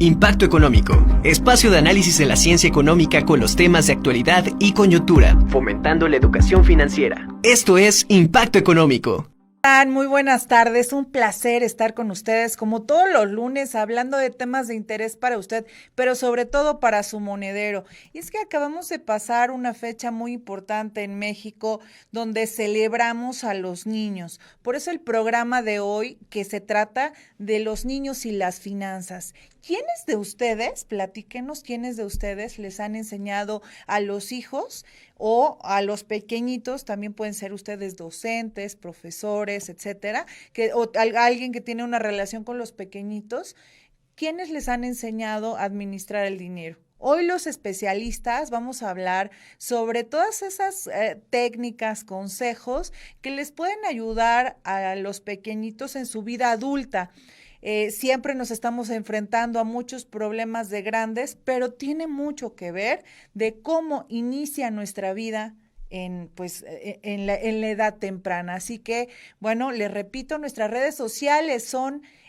Impacto Económico, espacio de análisis de la ciencia económica con los temas de actualidad y coyuntura, fomentando la educación financiera. Esto es Impacto Económico. Muy buenas tardes, un placer estar con ustedes como todos los lunes hablando de temas de interés para usted, pero sobre todo para su monedero. Y es que acabamos de pasar una fecha muy importante en México donde celebramos a los niños. Por eso el programa de hoy que se trata de los niños y las finanzas. ¿Quiénes de ustedes, platíquenos, quiénes de ustedes les han enseñado a los hijos o a los pequeñitos, también pueden ser ustedes docentes, profesores, etcétera, o alguien que tiene una relación con los pequeñitos, ¿quiénes les han enseñado a administrar el dinero? Hoy los especialistas vamos a hablar sobre todas esas técnicas, consejos que les pueden ayudar a los pequeñitos en su vida adulta. Siempre nos estamos enfrentando a muchos problemas de grandes, pero tiene mucho que ver de cómo inicia nuestra vida en la edad temprana. Así que, bueno, les repito, nuestras redes sociales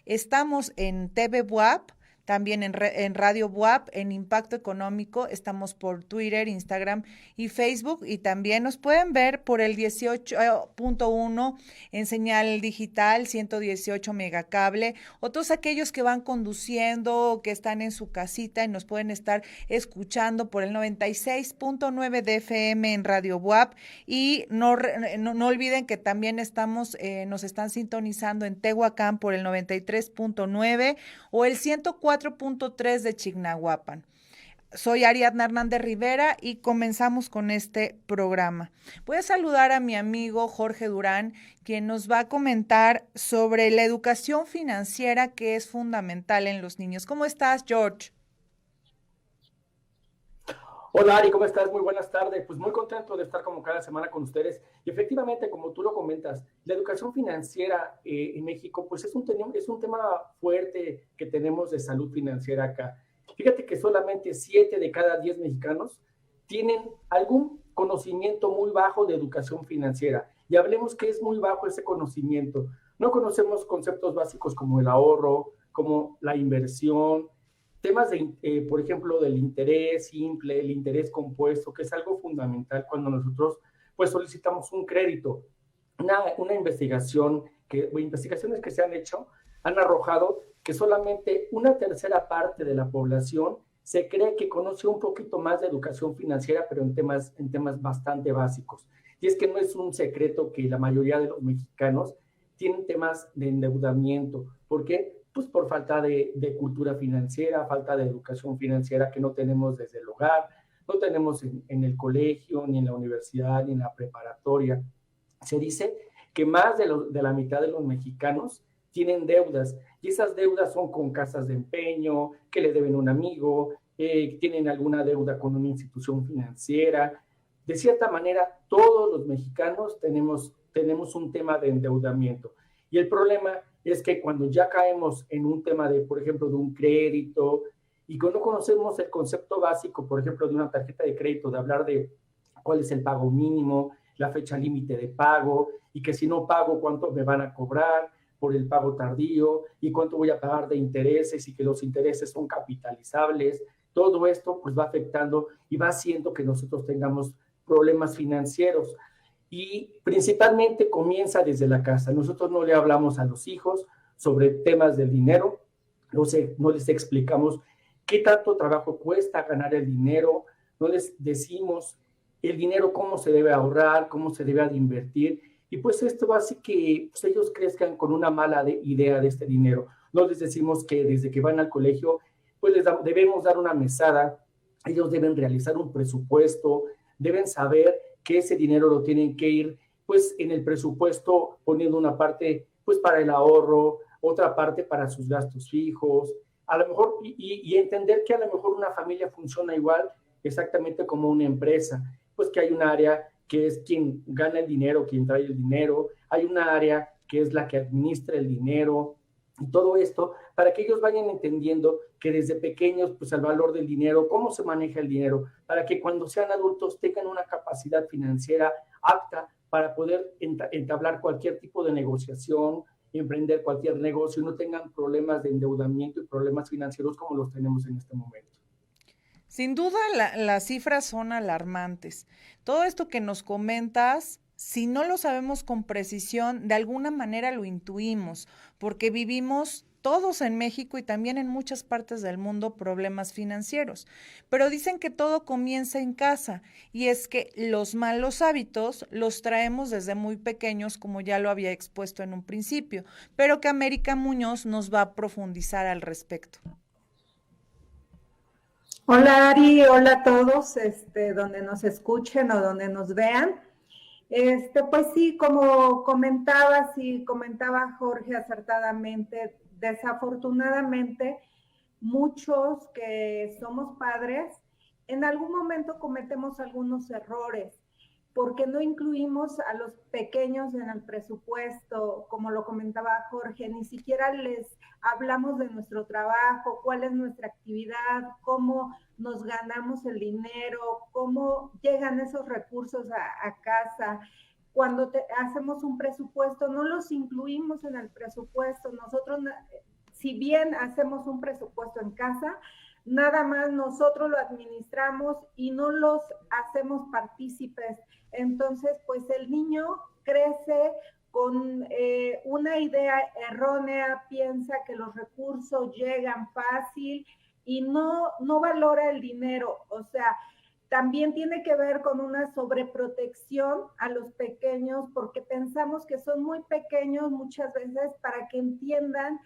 estamos en TV Buap, también en Radio Buap, en Impacto Económico, estamos por Twitter, Instagram y Facebook, y también nos pueden ver por el 18.1 en señal digital, 118 megacable, o todos aquellos que van conduciendo, que están en su casita y nos pueden estar escuchando por el 96.9 de FM en Radio Buap, y no olviden que también nos están sintonizando en Tehuacán por el 93.9 o el 104.3 de Chignahuapan. Soy Ariadna Hernández Rivera y comenzamos con este programa. Voy a saludar a mi amigo Jorge Durán, quien nos va a comentar sobre la educación financiera que es fundamental en los niños. ¿Cómo estás, George? Hola Ari, ¿cómo estás? Muy buenas tardes. Pues muy contento de estar como cada semana con ustedes. Y efectivamente, como tú lo comentas, la educación financiera en México, pues es un tema fuerte que tenemos de salud financiera acá. Fíjate que solamente 7 de cada 10 mexicanos tienen algún conocimiento muy bajo de educación financiera. Y hablemos que es muy bajo ese conocimiento. No conocemos conceptos básicos como el ahorro, como la inversión, temas por ejemplo, del interés simple, el interés compuesto, que es algo fundamental cuando nosotros pues solicitamos un crédito. Una investigaciones que se han hecho han arrojado que solamente una tercera parte de la población se cree que conoce un poquito más de educación financiera, pero en temas bastante básicos. Y es que no es un secreto que la mayoría de los mexicanos tienen temas de endeudamiento. ¿Por qué? Pues por falta de cultura financiera, falta de educación financiera que no tenemos desde el hogar, no tenemos en el colegio, ni en la universidad, ni en la preparatoria. Se dice que más de la mitad de los mexicanos tienen deudas, y esas deudas son con casas de empeño, que le deben a un amigo, tienen alguna deuda con una institución financiera. De cierta manera, todos los mexicanos tenemos un tema de endeudamiento. Y el problema es que cuando ya caemos en un tema de, por ejemplo, de un crédito, y cuando conocemos el concepto básico, por ejemplo, de una tarjeta de crédito, de hablar de cuál es el pago mínimo, la fecha límite de pago, y que si no pago, cuánto me van a cobrar por el pago tardío, y cuánto voy a pagar de intereses, y que los intereses son capitalizables. Todo esto pues va afectando y va haciendo que nosotros tengamos problemas financieros. Y principalmente comienza desde la casa. Nosotros no le hablamos a los hijos sobre temas del dinero, no les explicamos qué tanto trabajo cuesta ganar el dinero, no les decimos el dinero cómo se debe ahorrar, cómo se debe de invertir, y pues esto hace que pues, ellos crezcan con una mala idea de este dinero. No les decimos que desde que van al colegio, pues debemos dar una mesada, ellos deben realizar un presupuesto, deben saber que ese dinero lo tienen que ir, pues, en el presupuesto poniendo una parte, pues, para el ahorro, otra parte para sus gastos fijos, a lo mejor, y entender que a lo mejor una familia funciona igual, exactamente como una empresa, pues que hay un área que es quien gana el dinero, quien trae el dinero, hay una área que es la que administra el dinero, y todo esto para que ellos vayan entendiendo que desde pequeños, pues el valor del dinero, cómo se maneja el dinero, para que cuando sean adultos tengan una capacidad financiera apta para poder entablar cualquier tipo de negociación, emprender cualquier negocio y no tengan problemas de endeudamiento y problemas financieros como los tenemos en este momento. Sin duda, las cifras son alarmantes. Todo esto que nos comentas, si no lo sabemos con precisión, de alguna manera lo intuimos, porque vivimos todos en México y también en muchas partes del mundo problemas financieros. Pero dicen que todo comienza en casa y es que los malos hábitos los traemos desde muy pequeños, como ya lo había expuesto en un principio, pero que América Muñoz nos va a profundizar al respecto. Hola Ari, hola a todos, donde nos escuchen o donde nos vean. Pues sí, como comentabas y comentaba Jorge acertadamente, desafortunadamente muchos que somos padres en algún momento cometemos algunos errores porque no incluimos a los pequeños en el presupuesto, como lo comentaba Jorge, ni siquiera les hablamos de nuestro trabajo, cuál es nuestra actividad, cómo nos ganamos el dinero, cómo llegan esos recursos a casa. Cuando hacemos un presupuesto, no los incluimos en el presupuesto. Nosotros, si bien hacemos un presupuesto en casa, nada más nosotros lo administramos y no los hacemos partícipes. Entonces, pues el niño crece con una idea errónea, piensa que los recursos llegan fácil y no valora el dinero. O sea, también tiene que ver con una sobreprotección a los pequeños porque pensamos que son muy pequeños muchas veces para que entiendan,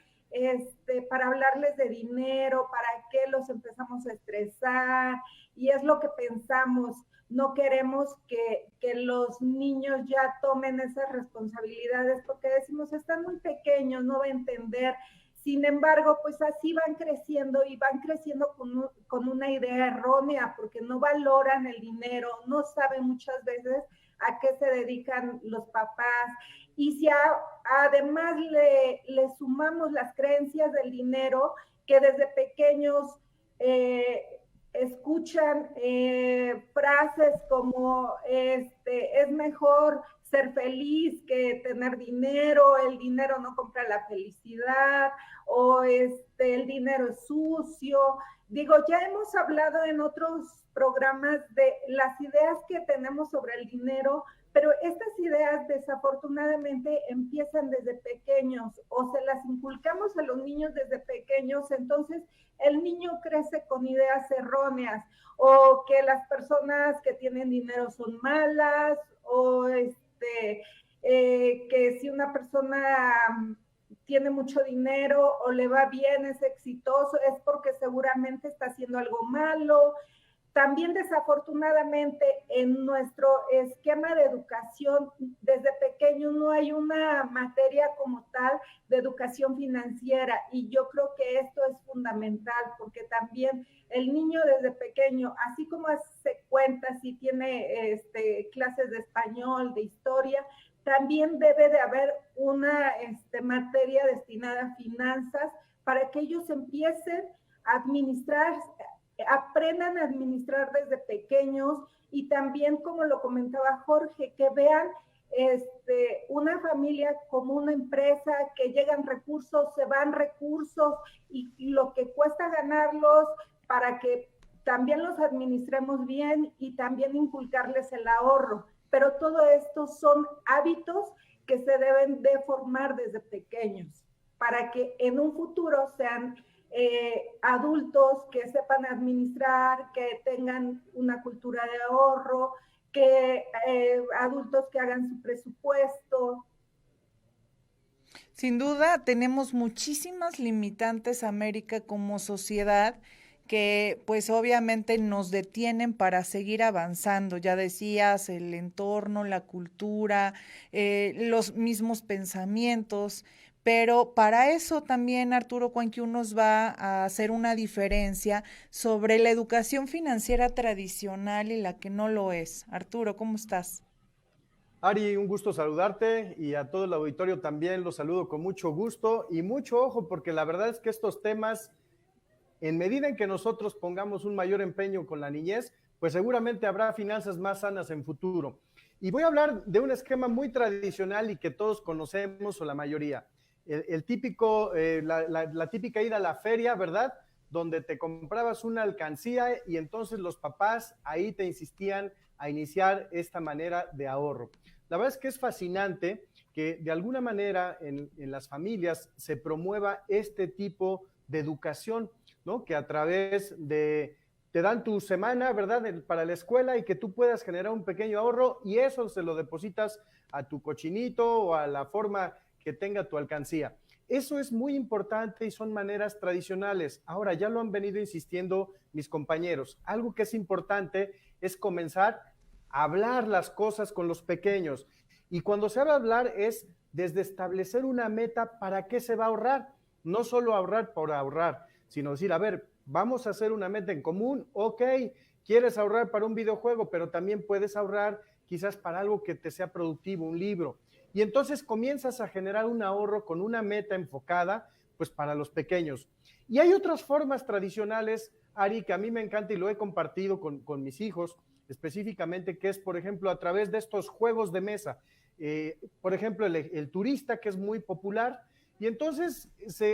para hablarles de dinero, para qué los empezamos a estresar, y es lo que pensamos. No queremos que los niños ya tomen esas responsabilidades porque decimos, están muy pequeños, no va a entender. Sin embargo, pues así van creciendo y van creciendo con una idea errónea porque no valoran el dinero, no saben muchas veces a qué se dedican los papás. Y si además le sumamos las creencias del dinero, que desde pequeños escuchan frases como es mejor ser feliz que tener dinero, el dinero no compra la felicidad, o el dinero es sucio. Digo, ya hemos hablado en otros programas de las ideas que tenemos sobre el dinero, pero estas ideas desafortunadamente empiezan desde pequeños o se las inculcamos a los niños desde pequeños, entonces el niño crece con ideas erróneas o que las personas que tienen dinero son malas o que si una persona tiene mucho dinero o le va bien, es exitoso, es porque seguramente está haciendo algo malo. También desafortunadamente en nuestro esquema de educación desde pequeño no hay una materia como tal de educación financiera y yo creo que esto es fundamental porque también el niño desde pequeño, así como hace cuentas y tiene clases de español, de historia, también debe de haber una materia destinada a finanzas para que ellos empiecen a administrar, aprendan a administrar desde pequeños y también, como lo comentaba Jorge, que vean una familia como una empresa, que llegan recursos, se van recursos y lo que cuesta ganarlos para que también los administremos bien y también inculcarles el ahorro. Pero todo esto son hábitos que se deben de formar desde pequeños para que en un futuro sean adultos que sepan administrar, que tengan una cultura de ahorro, que adultos que hagan su presupuesto. Sin duda, tenemos muchísimas limitantes, América, como sociedad, que pues obviamente nos detienen para seguir avanzando. Ya decías, el entorno, la cultura, los mismos pensamientos, pero para eso también Arturo Cuenquiu nos va a hacer una diferencia sobre la educación financiera tradicional y la que no lo es. Arturo, ¿cómo estás? Ari, un gusto saludarte y a todo el auditorio también los saludo con mucho gusto y mucho ojo porque la verdad es que estos temas, en medida en que nosotros pongamos un mayor empeño con la niñez, pues seguramente habrá finanzas más sanas en futuro. Y voy a hablar de un esquema muy tradicional y que todos conocemos o la mayoría. el típico, la típica ida a la feria, ¿verdad? Donde te comprabas una alcancía y entonces los papás ahí te insistían a iniciar esta manera de ahorro. La verdad es que es fascinante que de alguna manera en las familias se promueva este tipo de educación, ¿no? Que a través de, te dan tu semana, ¿verdad? Para la escuela y que tú puedas generar un pequeño ahorro y eso se lo depositas a tu cochinito o a la forma que tenga tu alcancía. Eso es muy importante y son maneras tradicionales. Ahora, ya lo han venido insistiendo mis compañeros. Algo que es importante es comenzar a hablar las cosas con los pequeños. Y cuando se habla de hablar es desde establecer una meta para qué se va a ahorrar. No solo ahorrar por ahorrar, sino decir, a ver, vamos a hacer una meta en común. Ok, quieres ahorrar para un videojuego, pero también puedes ahorrar quizás para algo que te sea productivo, un libro. Y entonces comienzas a generar un ahorro con una meta enfocada, pues para los pequeños. Y hay otras formas tradicionales, Ari, que a mí me encanta y lo he compartido con mis hijos, específicamente, que es, por ejemplo, a través de estos juegos de mesa. Por ejemplo, el turista, que es muy popular, y entonces,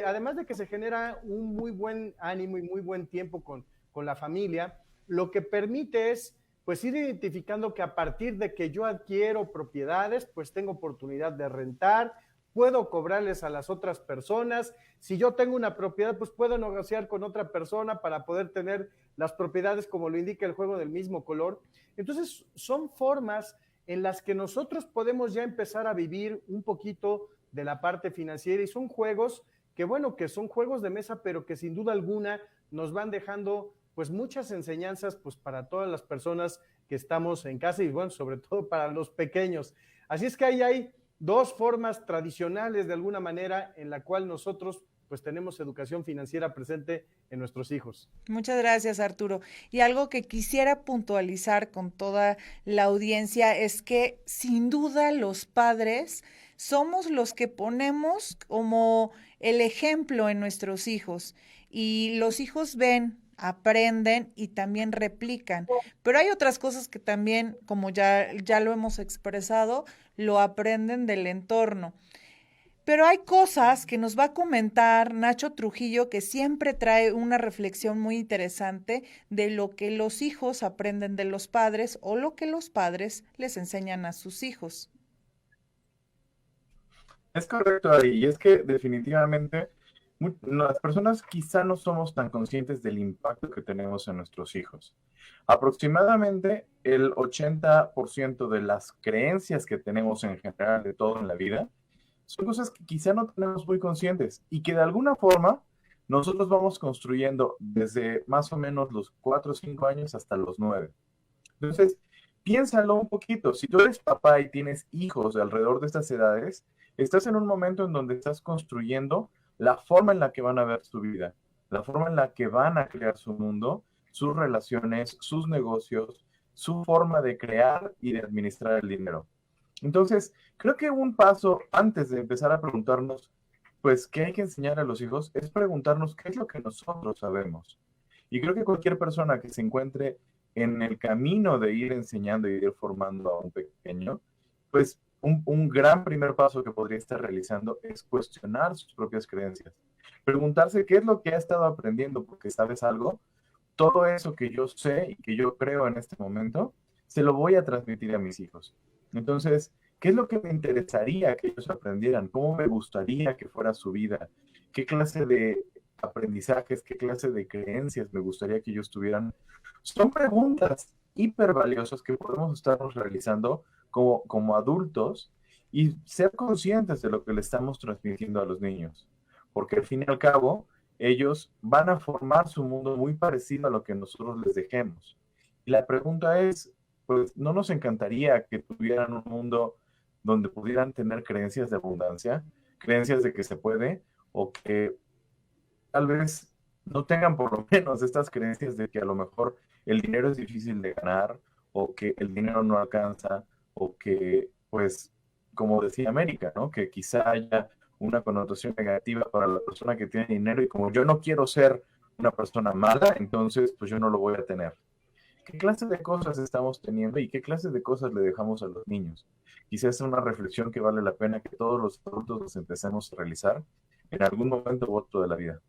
además de que se genera un muy buen ánimo y muy buen tiempo con la familia, lo que permite es pues ir identificando que a partir de que yo adquiero propiedades, pues tengo oportunidad de rentar, puedo cobrarles a las otras personas. Si yo tengo una propiedad, pues puedo negociar con otra persona para poder tener las propiedades como lo indica el juego del mismo color. Entonces, son formas en las que nosotros podemos ya empezar a vivir un poquito de la parte financiera y son juegos que, bueno, que son juegos de mesa, pero que sin duda alguna nos van dejando pues muchas enseñanzas pues para todas las personas que estamos en casa y bueno, sobre todo para los pequeños. Así es que ahí hay dos formas tradicionales de alguna manera en la cual nosotros pues tenemos educación financiera presente en nuestros hijos. Muchas gracias, Arturo. Y algo que quisiera puntualizar con toda la audiencia es que sin duda los padres somos los que ponemos como el ejemplo en nuestros hijos y los hijos ven, aprenden y también replican. Pero hay otras cosas que también, como ya lo hemos expresado, lo aprenden del entorno. Pero hay cosas que nos va a comentar Nacho Trujillo que siempre trae una reflexión muy interesante de lo que los hijos aprenden de los padres o lo que los padres les enseñan a sus hijos. Es correcto, Ari, y es que definitivamente las personas quizá no somos tan conscientes del impacto que tenemos en nuestros hijos. Aproximadamente el 80% de las creencias que tenemos en general de todo en la vida son cosas que quizá no tenemos muy conscientes y que de alguna forma nosotros vamos construyendo desde más o menos los 4 o 5 años hasta los 9. Entonces, piénsalo un poquito. Si tú eres papá y tienes hijos de alrededor de estas edades, estás en un momento en donde estás construyendo la forma en la que van a ver su vida, la forma en la que van a crear su mundo, sus relaciones, sus negocios, su forma de crear y de administrar el dinero. Entonces, creo que un paso antes de empezar a preguntarnos, pues, ¿qué hay que enseñar a los hijos? Es preguntarnos qué es lo que nosotros sabemos. Y creo que cualquier persona que se encuentre en el camino de ir enseñando y ir formando a un pequeño, pues un gran primer paso que podría estar realizando es cuestionar sus propias creencias. Preguntarse qué es lo que ha estado aprendiendo, porque sabes algo, todo eso que yo sé y que yo creo en este momento, se lo voy a transmitir a mis hijos. Entonces, ¿qué es lo que me interesaría que ellos aprendieran? ¿Cómo me gustaría que fuera su vida? ¿Qué clase de aprendizajes, qué clase de creencias me gustaría que ellos tuvieran? Son preguntas hiper valiosas que podemos estarnos realizando como adultos y ser conscientes de lo que le estamos transmitiendo a los niños. Porque al fin y al cabo, ellos van a formar su mundo muy parecido a lo que nosotros les dejemos. Y la pregunta es, pues, ¿no nos encantaría que tuvieran un mundo donde pudieran tener creencias de abundancia, creencias de que se puede, o que tal vez no tengan por lo menos estas creencias de que a lo mejor el dinero es difícil de ganar, o que el dinero no alcanza, o que, pues, como decía América, ¿no? Que quizá haya una connotación negativa para la persona que tiene dinero y como yo no quiero ser una persona mala, entonces pues yo no lo voy a tener. ¿qué clase de cosas estamos teniendo y qué clase de cosas le dejamos a los niños? Quizás es una reflexión que vale la pena que todos los adultos nos empecemos a realizar en algún momento u otro de la vida.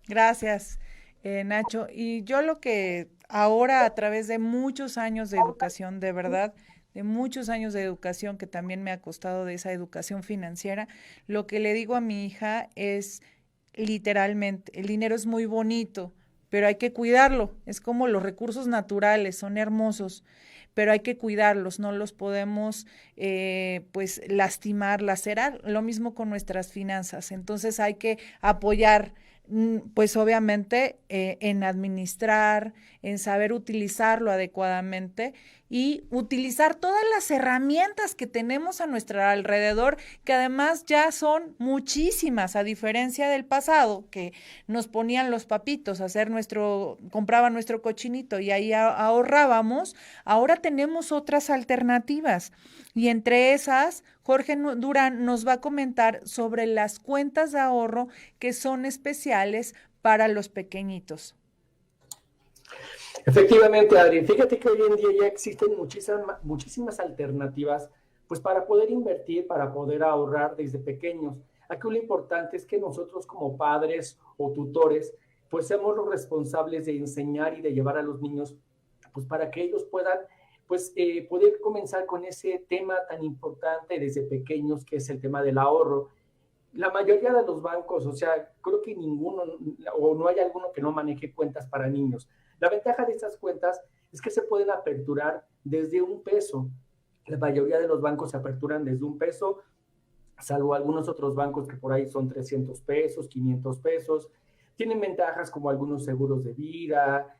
Gracias, Nacho. Y yo lo que ahora a través de muchos años de educación, de verdad, de muchos años de educación que también me ha costado de esa educación financiera, lo que le digo a mi hija es literalmente, el dinero es muy bonito, pero hay que cuidarlo. Es como los recursos naturales, son hermosos, pero hay que cuidarlos, no los podemos pues lastimar, lacerar. Lo mismo con nuestras finanzas. Entonces hay que apoyar pues obviamente en administrar, en saber utilizarlo adecuadamente y utilizar todas las herramientas que tenemos a nuestro alrededor, que además ya son muchísimas, a diferencia del pasado, que nos ponían los papitos a hacer compraban nuestro cochinito y ahí ahorrábamos. Ahora tenemos otras alternativas y entre esas, Jorge Durán nos va a comentar sobre las cuentas de ahorro que son especiales para los pequeñitos. Efectivamente, Adri, fíjate que hoy en día ya existen muchísimas alternativas pues para poder invertir, para poder ahorrar desde pequeños. Aquí lo importante es que nosotros como padres o tutores pues seamos los responsables de enseñar y de llevar a los niños pues para que ellos puedan pues poder comenzar con ese tema tan importante desde pequeños, que es el tema del ahorro. La mayoría de los bancos, o sea, creo que ninguno o no hay alguno que no maneje cuentas para niños. La ventaja de estas cuentas es que se pueden aperturar desde $1. La mayoría de los bancos se aperturan desde $1, salvo algunos otros bancos que por ahí son $300, $500. Tienen ventajas como algunos seguros de vida,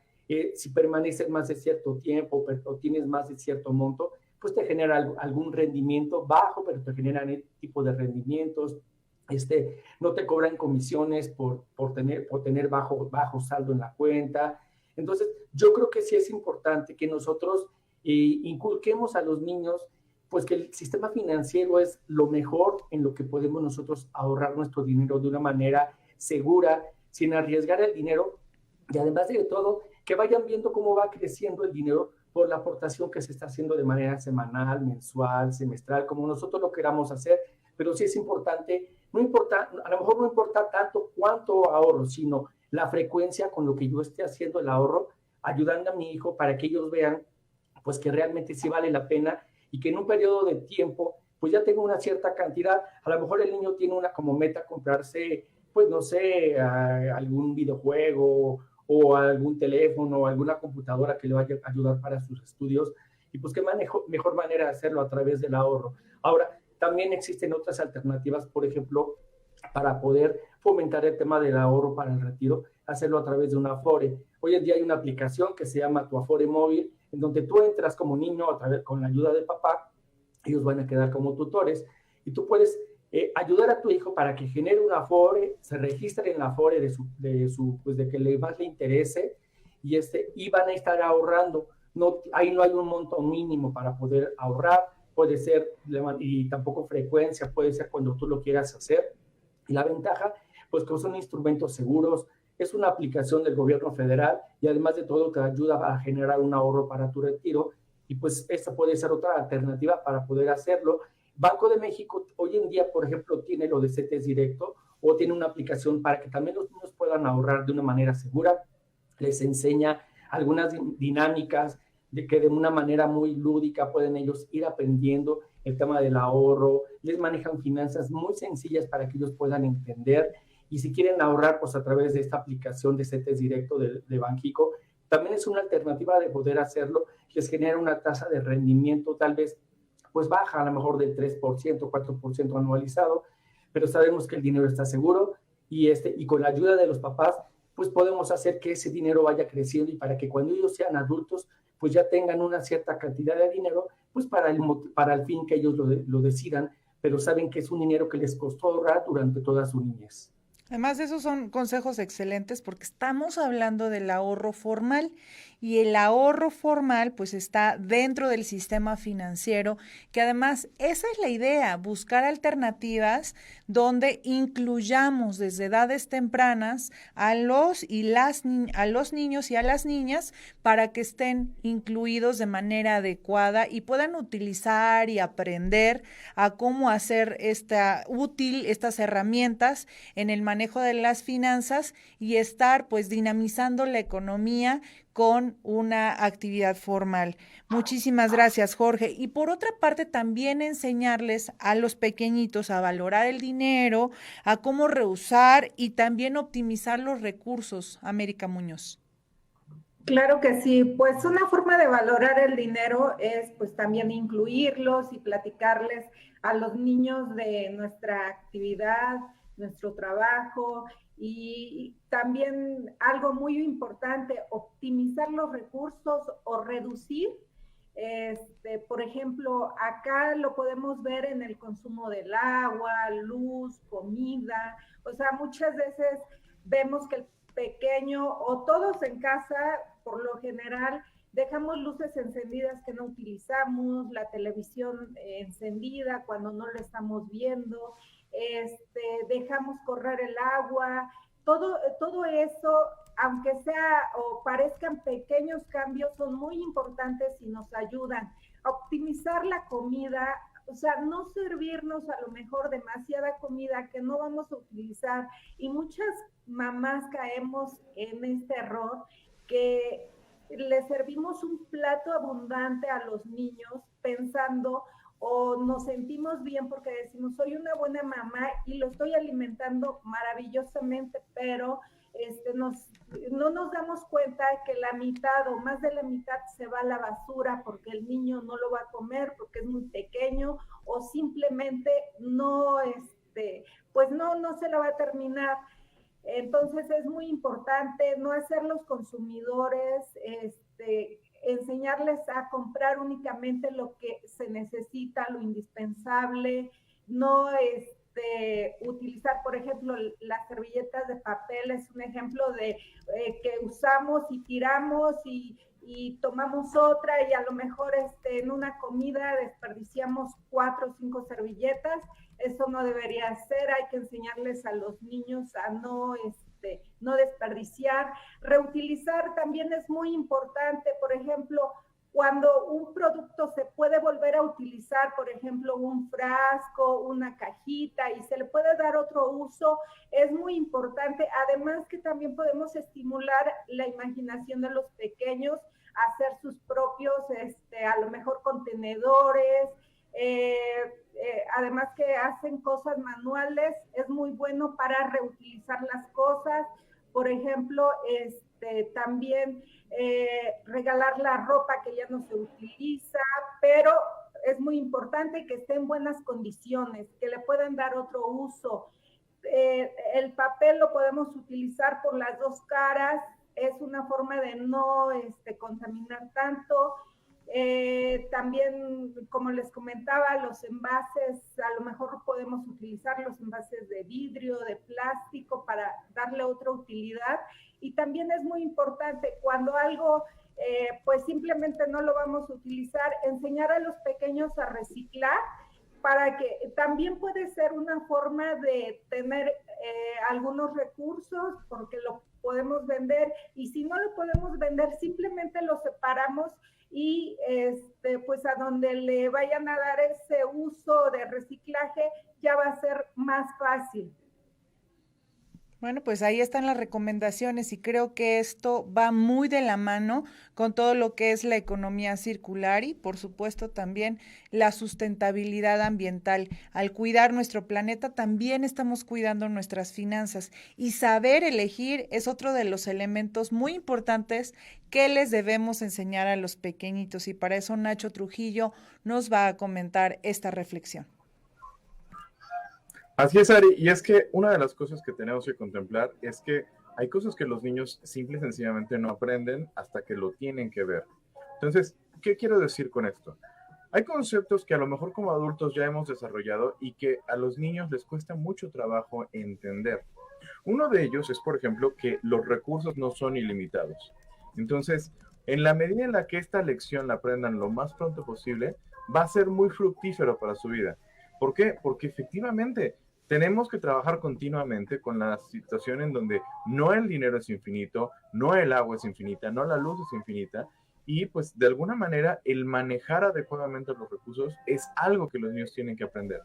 si permaneces más de cierto tiempo o tienes más de cierto monto, pues te genera algún rendimiento bajo, pero te generan el tipo de rendimientos. No te cobran comisiones por tener bajo saldo en la cuenta. Entonces, yo creo que sí es importante que nosotros inculquemos a los niños pues que el sistema financiero es lo mejor en lo que podemos nosotros ahorrar nuestro dinero de una manera segura, sin arriesgar el dinero, y además de todo, que vayan viendo cómo va creciendo el dinero por la aportación que se está haciendo de manera semanal, mensual, semestral, como nosotros lo queramos hacer, pero sí es importante, a lo mejor no importa tanto cuánto ahorro, sino la frecuencia con lo que yo esté haciendo el ahorro, ayudando a mi hijo para que ellos vean pues que realmente sí vale la pena y que en un periodo de tiempo pues ya tengo una cierta cantidad. A lo mejor el niño tiene como meta comprarse, pues no sé, algún videojuego o algún teléfono o alguna computadora que le vaya a ayudar para sus estudios, y pues qué mejor manera de hacerlo a través del ahorro. Ahora, también existen otras alternativas, por ejemplo, para poder fomentar el tema del ahorro para el retiro, hacerlo a través de una Afore. Hoy en día hay una aplicación que se llama Tu Afore Móvil, en donde tú entras como niño con la ayuda de papá, ellos van a quedar como tutores, y tú puedes ayudar a tu hijo para que genere una Afore, se registre en la Afore pues de que más le interese, y van a estar ahorrando. Ahí no hay un monto mínimo para poder ahorrar, puede ser, y tampoco frecuencia, puede ser cuando tú lo quieras hacer. Y la ventaja, pues que son instrumentos seguros, es una aplicación del gobierno federal y además de todo te ayuda a generar un ahorro para tu retiro, y pues esta puede ser otra alternativa para poder hacerlo. Banco de México hoy en día, por ejemplo, tiene lo de CETES Directo, o tiene una aplicación para que también los niños puedan ahorrar de una manera segura. Les enseña algunas dinámicas de que de una manera muy lúdica pueden ellos ir aprendiendo el tema del ahorro. Les manejan finanzas muy sencillas para que ellos puedan entender, y si quieren ahorrar pues a través de esta aplicación de CETES Directo de Banxico, también es una alternativa de poder hacerlo. Les genera una tasa de rendimiento tal vez pues baja, a lo mejor del 3%, 4% anualizado, pero sabemos que el dinero está seguro, y con la ayuda de los papás pues podemos hacer que ese dinero vaya creciendo, y para que cuando ellos sean adultos pues ya tengan una cierta cantidad de dinero pues para el fin que ellos lo decidan, pero saben que es un dinero que les costó ahorrar durante toda su niñez. Además, esos son consejos excelentes porque estamos hablando del ahorro formal y el ahorro formal pues está dentro del sistema financiero, que además esa es la idea, buscar alternativas donde incluyamos desde edades tempranas a los niños y a las niñas para que estén incluidos de manera adecuada y puedan utilizar y aprender a cómo hacer estas herramientas en el manejo de las finanzas y estar pues dinamizando la economía con una actividad formal. Muchísimas gracias, Jorge. Y por otra parte, también enseñarles a los pequeñitos a valorar el dinero, a cómo reusar y también optimizar los recursos. América Muñoz. Claro que sí, pues una forma de valorar el dinero es pues también incluirlos y platicarles a los niños de nuestra actividad, nuestro trabajo y también algo muy importante, optimizar los recursos o reducir. Por ejemplo, acá lo podemos ver en el consumo del agua, luz, comida, o sea, muchas veces vemos que el pequeño o todos en casa, por lo general, dejamos luces encendidas que no utilizamos, la televisión encendida cuando no la estamos viendo, dejamos correr el agua, todo eso, aunque sea o parezcan pequeños cambios, son muy importantes y nos ayudan a optimizar la comida, o sea, no servirnos a lo mejor demasiada comida que no vamos a utilizar. Y muchas mamás caemos en este error que le servimos un plato abundante a los niños pensando o nos sentimos bien porque decimos, soy una buena mamá y lo estoy alimentando maravillosamente, pero no nos damos cuenta que la mitad o más de la mitad se va a la basura porque el niño no lo va a comer porque es muy pequeño o simplemente pues no se la va a terminar. Entonces es muy importante no hacerlos consumidores, enseñarles a comprar únicamente lo que se necesita, lo indispensable, no utilizar, por ejemplo, las servilletas de papel es un ejemplo de que usamos y tiramos y tomamos otra y a lo mejor en una comida desperdiciamos 4 o 5 servilletas. Eso no debería ser, hay que enseñarles a los niños a no desperdiciar. Reutilizar también es muy importante, por ejemplo, cuando un producto se puede volver a utilizar, por ejemplo, un frasco, una cajita, y se le puede dar otro uso, es muy importante. Además que también podemos estimular la imaginación de los pequeños, hacer sus propios, a lo mejor contenedores, además que hacen cosas manuales, es muy bueno para reutilizar las cosas. Por ejemplo, también regalar la ropa que ya no se utiliza, pero es muy importante que esté en buenas condiciones, que le pueden dar otro uso. El papel lo podemos utilizar por las dos caras, es una forma de no contaminar tanto. También, como les comentaba, los envases, a lo mejor podemos utilizar los envases de vidrio, de plástico para darle otra utilidad. Y también es muy importante cuando algo pues simplemente no lo vamos a utilizar, enseñar a los pequeños a reciclar, para que también puede ser una forma de tener algunos recursos porque lo podemos vender, y si no lo podemos vender simplemente lo separamos y pues a donde le vayan a dar ese uso de reciclaje ya va a ser más fácil. Bueno, pues ahí están las recomendaciones y creo que esto va muy de la mano con todo lo que es la economía circular y, por supuesto, también la sustentabilidad ambiental. Al cuidar nuestro planeta, también estamos cuidando nuestras finanzas, y saber elegir es otro de los elementos muy importantes que les debemos enseñar a los pequeñitos, y para eso Nacho Trujillo nos va a comentar esta reflexión. Así es, Ari, y es que una de las cosas que tenemos que contemplar es que hay cosas que los niños simple y sencillamente no aprenden hasta que lo tienen que ver. Entonces, ¿qué quiero decir con esto? Hay conceptos que a lo mejor como adultos ya hemos desarrollado y que a los niños les cuesta mucho trabajo entender. Uno de ellos es, por ejemplo, que los recursos no son ilimitados. Entonces, En la medida en la que esta lección la aprendan lo más pronto posible, va a ser muy fructífero para su vida. ¿Por qué? Porque efectivamente tenemos que trabajar continuamente con la situación en donde no el dinero es infinito, no el agua es infinita, no la luz es infinita, y pues de alguna manera el manejar adecuadamente los recursos es algo que los niños tienen que aprender.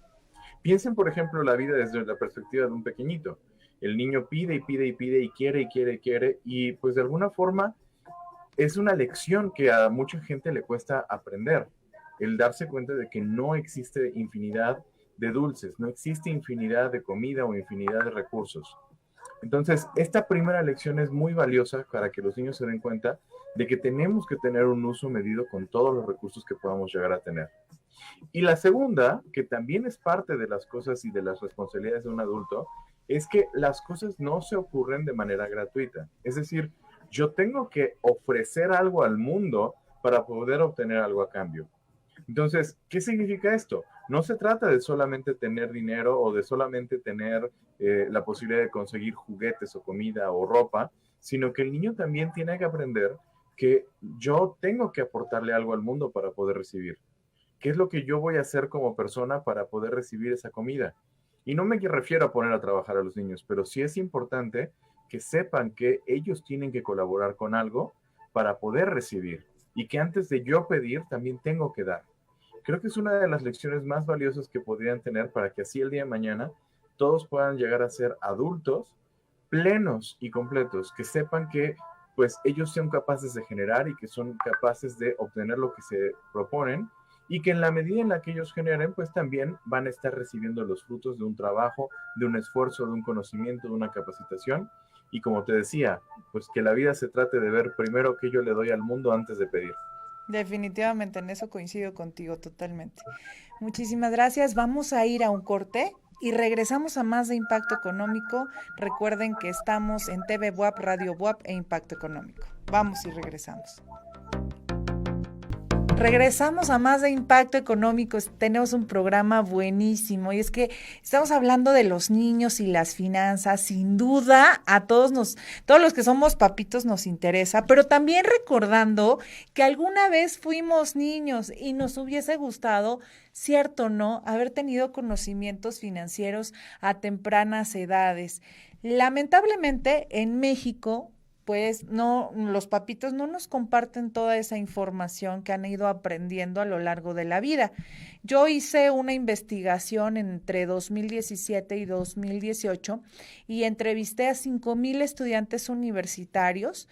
Piensen, por ejemplo, la vida desde la perspectiva de un pequeñito. El niño pide y pide y pide y quiere y quiere y quiere, y pues de alguna forma es una lección que a mucha gente le cuesta aprender, el darse cuenta de que no existe infinidad de dulces, no existe infinidad de comida o infinidad de recursos. Entonces, esta primera lección es muy valiosa para que los niños se den cuenta de que tenemos que tener un uso medido con todos los recursos que podamos llegar a tener. Y la segunda, que también es parte de las cosas y de las responsabilidades de un adulto, es que las cosas no se ocurren de manera gratuita. Es decir, yo tengo que ofrecer algo al mundo para poder obtener algo a cambio. Entonces, ¿qué significa esto? No se trata de solamente tener dinero o de solamente tener la posibilidad de conseguir juguetes o comida o ropa, sino que el niño también tiene que aprender que yo tengo que aportarle algo al mundo para poder recibir. ¿Qué es lo que yo voy a hacer como persona para poder recibir esa comida? Y no me refiero a poner a trabajar a los niños, pero sí es importante que sepan que ellos tienen que colaborar con algo para poder recibir y que antes de yo pedir también tengo que dar. Creo que es una de las lecciones más valiosas que podrían tener para que así el día de mañana todos puedan llegar a ser adultos plenos y completos, que sepan que pues ellos sean capaces de generar y que son capaces de obtener lo que se proponen y que en la medida en la que ellos generen, pues también van a estar recibiendo los frutos de un trabajo, de un esfuerzo, de un conocimiento, de una capacitación. Y como te decía, pues que la vida se trate de ver primero qué yo le doy al mundo antes de pedir. Definitivamente, en eso coincido contigo totalmente. Muchísimas gracias. Vamos a ir a un corte y regresamos a más de Impacto Económico. Recuerden que estamos en TV Buap, Radio Buap e Impacto Económico. Vamos y regresamos. Regresamos a más de Impacto Económico. Tenemos un programa buenísimo y es que estamos hablando de los niños y las finanzas. Sin duda a todos los que somos papitos nos interesa, pero también recordando que alguna vez fuimos niños y nos hubiese gustado, cierto o no, haber tenido conocimientos financieros a tempranas edades. Lamentablemente en México, pues no, los papitos no nos comparten toda esa información que han ido aprendiendo a lo largo de la vida. Yo hice una investigación entre 2017 y 2018 y entrevisté a 5,000 estudiantes universitarios,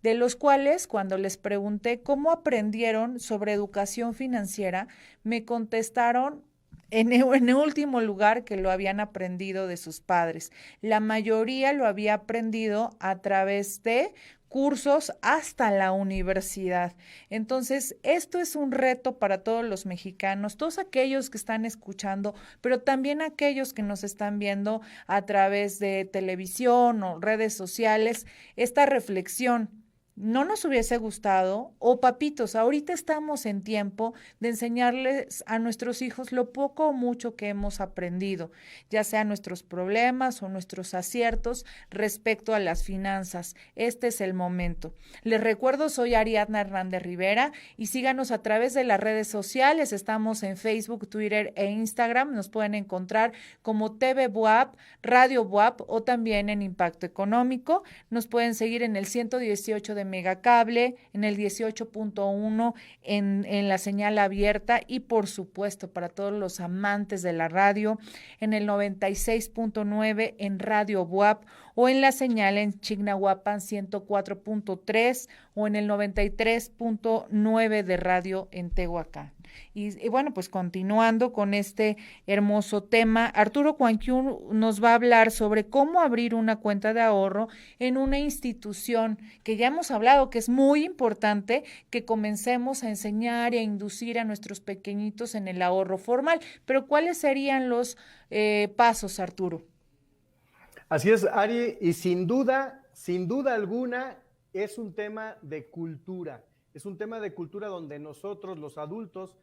de los cuales cuando les pregunté cómo aprendieron sobre educación financiera, me contestaron en último lugar que lo habían aprendido de sus padres. La mayoría lo había aprendido a través de cursos hasta la universidad. Entonces, esto es un reto para todos los mexicanos, todos aquellos que están escuchando, pero también aquellos que nos están viendo a través de televisión o redes sociales, esta reflexión. No nos hubiese gustado, o papitos, ahorita estamos en tiempo de enseñarles a nuestros hijos lo poco o mucho que hemos aprendido, ya sea nuestros problemas o nuestros aciertos respecto a las finanzas. Este es el momento. Les recuerdo, soy Ariadna Hernández Rivera y síganos a través de las redes sociales. Estamos en Facebook, Twitter e Instagram. Nos pueden encontrar como TV Buap, Radio Buap o también en Impacto Económico. Nos pueden seguir en el 118 de Megacable, en el 18.1 en la señal abierta y por supuesto para todos los amantes de la radio en el 96.9 en Radio Buap o en la señal en Chignahuapan 104.3 o en el 93.9 de radio en Tehuacán. Y bueno, pues continuando con este hermoso tema, Arturo Cuanquiu nos va a hablar sobre cómo abrir una cuenta de ahorro en una institución que ya hemos hablado que es muy importante que comencemos a enseñar y a inducir a nuestros pequeñitos en el ahorro formal. Pero ¿cuáles serían los pasos, Arturo? Así es, Ari, y sin duda alguna, es un tema de cultura. Es un tema de cultura donde nosotros, los adultos,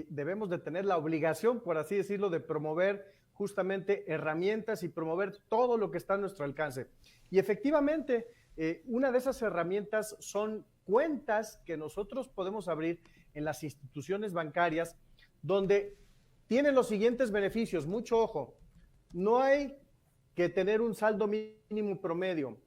debemos de tener la obligación, por así decirlo, de promover justamente herramientas y promover todo lo que está a nuestro alcance. Y efectivamente, una de esas herramientas son cuentas que nosotros podemos abrir en las instituciones bancarias donde tienen los siguientes beneficios. Mucho ojo, no hay que tener un saldo mínimo promedio,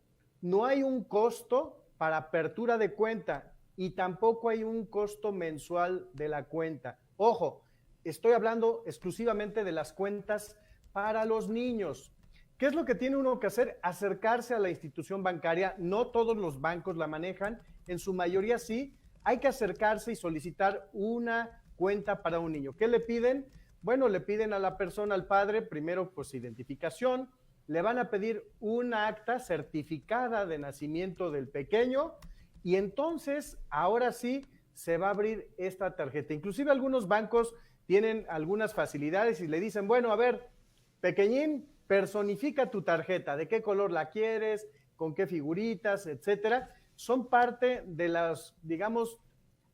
no hay un costo para apertura de cuenta y tampoco hay un costo mensual de la cuenta. Ojo, estoy hablando exclusivamente de las cuentas para los niños. ¿Qué es lo que tiene uno que hacer? Acercarse a la institución bancaria. No todos los bancos la manejan, en su mayoría sí. Hay que acercarse y solicitar una cuenta para un niño. ¿Qué le piden? Bueno, le piden a la persona, al padre, primero pues identificación, le van a pedir una acta certificada de nacimiento del pequeño y entonces ahora sí se va a abrir esta tarjeta. Inclusive algunos bancos tienen algunas facilidades y le dicen, bueno, a ver, pequeñín, personifica tu tarjeta, de qué color la quieres, con qué figuritas, etcétera. Son parte de las, digamos,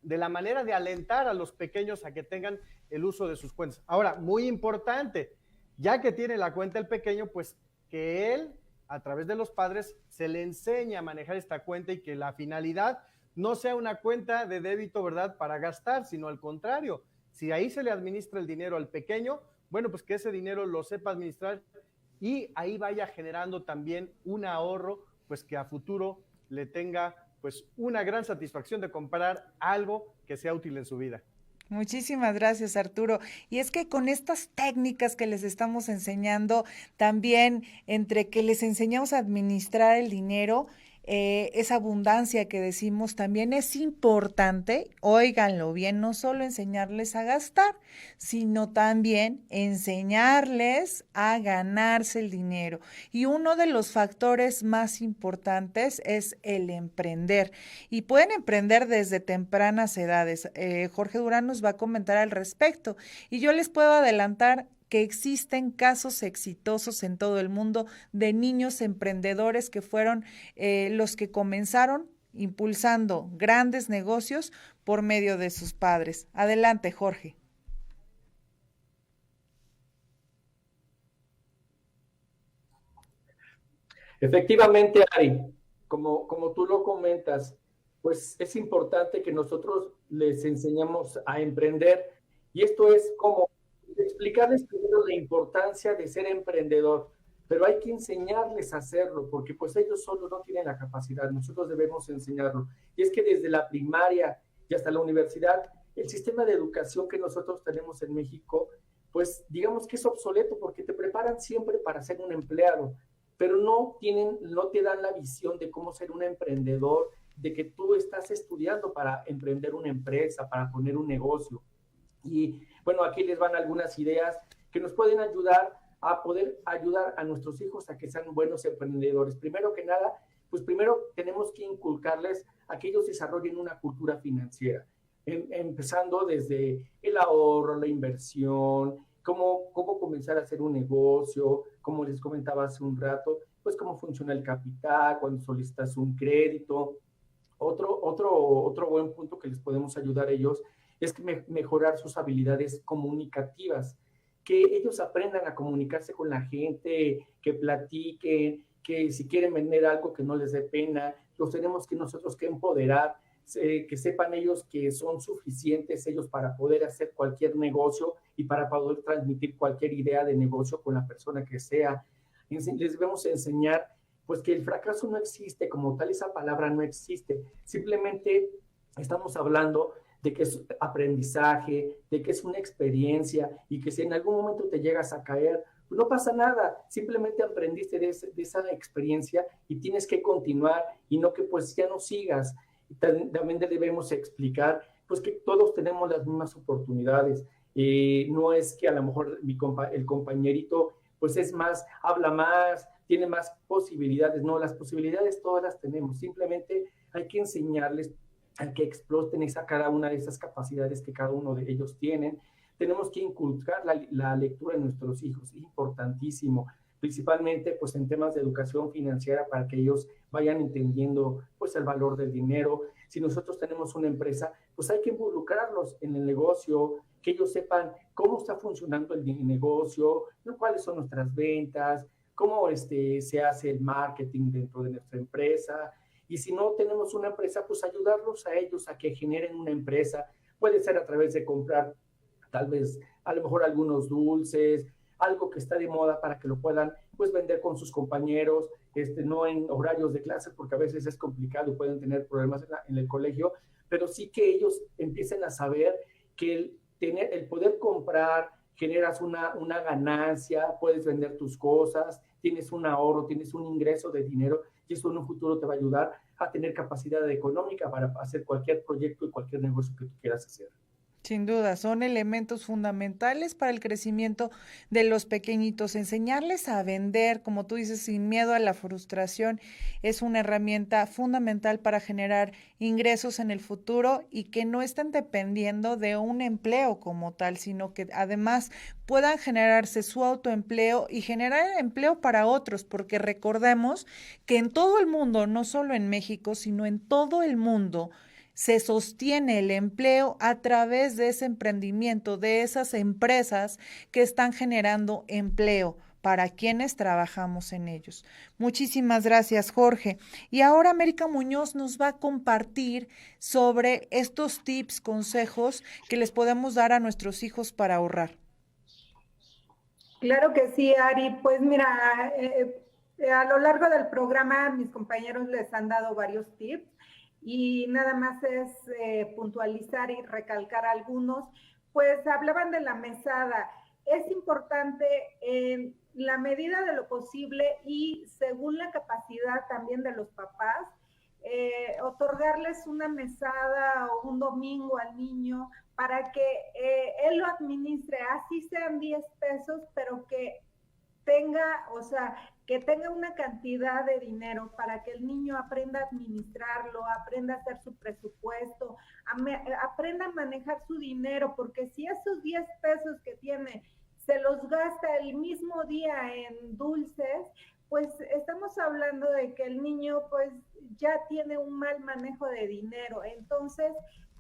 de la manera de alentar a los pequeños a que tengan el uso de sus cuentas. Ahora, muy importante, ya que tiene la cuenta el pequeño, pues que él, a través de los padres, se le enseña a manejar esta cuenta y que la finalidad no sea una cuenta de débito, ¿verdad?, para gastar, sino al contrario. Si ahí se le administra el dinero al pequeño, bueno, pues que ese dinero lo sepa administrar y ahí vaya generando también un ahorro, pues que a futuro le tenga pues una gran satisfacción de comprar algo que sea útil en su vida. Muchísimas gracias, Arturo. Y es que con estas técnicas que les estamos enseñando, también entre que les enseñamos a administrar el dinero, esa abundancia que decimos, también es importante, óiganlo bien, no solo enseñarles a gastar, sino también enseñarles a ganarse el dinero. Y uno de los factores más importantes es el emprender. Y pueden emprender desde tempranas edades. Jorge Durán nos va a comentar al respecto. Y yo les puedo adelantar que existen casos exitosos en todo el mundo de niños emprendedores que fueron los que comenzaron impulsando grandes negocios por medio de sus padres. Adelante, Jorge. Efectivamente, Ari, como tú lo comentas, pues es importante que nosotros les enseñemos a emprender y esto es como explicarles primero la importancia de ser emprendedor, pero hay que enseñarles a hacerlo, porque pues ellos solo no tienen la capacidad, nosotros debemos enseñarlo. Y es que desde la primaria y hasta la universidad, el sistema de educación que nosotros tenemos en México, pues digamos que es obsoleto, porque te preparan siempre para ser un empleado, pero no te dan la visión de cómo ser un emprendedor, de que tú estás estudiando para emprender una empresa, para poner un negocio. Y bueno, aquí les van algunas ideas que nos pueden ayudar a poder ayudar a nuestros hijos a que sean buenos emprendedores. Primero que nada, pues primero tenemos que inculcarles a que ellos desarrollen una cultura financiera, empezando desde el ahorro, la inversión, cómo comenzar a hacer un negocio, como les comentaba hace un rato, pues cómo funciona el capital, cuando solicitas un crédito. Otro buen punto que les podemos ayudar a ellos es que mejorar sus habilidades comunicativas, que ellos aprendan a comunicarse con la gente, que platiquen, que si quieren vender algo que no les dé pena, los tenemos que nosotros que empoderar, que sepan ellos que son suficientes ellos para poder hacer cualquier negocio y para poder transmitir cualquier idea de negocio con la persona que sea. Les debemos enseñar pues que el fracaso no existe, como tal esa palabra no existe, simplemente estamos hablando de que es aprendizaje, de que es una experiencia y que si en algún momento te llegas a caer, pues no pasa nada, simplemente aprendiste de esa experiencia y tienes que continuar y no que pues ya no sigas. También debemos explicar pues que todos tenemos las mismas oportunidades, no es que a lo mejor el compañerito pues es más, habla más, tiene más posibilidades, no, las posibilidades todas las tenemos, simplemente hay que enseñarles a que exploten cada una de esas capacidades que cada uno de ellos tienen. Tenemos que inculcar la lectura en nuestros hijos, es importantísimo, principalmente pues en temas de educación financiera para que ellos vayan entendiendo pues el valor del dinero. Si nosotros tenemos una empresa, pues hay que involucrarlos en el negocio, que ellos sepan cómo está funcionando el negocio, ¿no? Cuáles son nuestras ventas, cómo se hace el marketing dentro de nuestra empresa. Y si no tenemos una empresa, pues ayudarlos a ellos a que generen una empresa. Puede ser a través de comprar tal vez a lo mejor algunos dulces, algo que está de moda para que lo puedan pues vender con sus compañeros, no en horarios de clase porque a veces es complicado y pueden tener problemas en el colegio, pero sí que ellos empiecen a saber que el poder comprar, generas una ganancia, puedes vender tus cosas, tienes un ahorro, tienes un ingreso de dinero y eso en un futuro te va a ayudar a tener capacidad económica para hacer cualquier proyecto y cualquier negocio que tú quieras hacer. Sin duda, son elementos fundamentales para el crecimiento de los pequeñitos. Enseñarles a vender, como tú dices, sin miedo a la frustración, es una herramienta fundamental para generar ingresos en el futuro y que no estén dependiendo de un empleo como tal, sino que además puedan generarse su autoempleo y generar empleo para otros, porque recordemos que en todo el mundo, no solo en México, sino en todo el mundo, se sostiene el empleo a través de ese emprendimiento, de esas empresas que están generando empleo para quienes trabajamos en ellos. Muchísimas gracias, Jorge. Y ahora América Muñoz nos va a compartir sobre estos tips, consejos que les podemos dar a nuestros hijos para ahorrar. Claro que sí, Ari. Pues mira, a lo largo del programa mis compañeros les han dado varios tips. Y nada más es puntualizar y recalcar algunos, pues hablaban de la mesada. Es importante en la medida de lo posible y según la capacidad también de los papás, otorgarles una mesada o un domingo al niño para que él lo administre, así sean 10 pesos, pero que tenga, o sea, que tenga una cantidad de dinero para que el niño aprenda a administrarlo, aprenda a hacer su presupuesto, aprenda a manejar su dinero, porque si esos 10 pesos que tiene se los gasta el mismo día en dulces, pues estamos hablando de que el niño pues ya tiene un mal manejo de dinero. Entonces,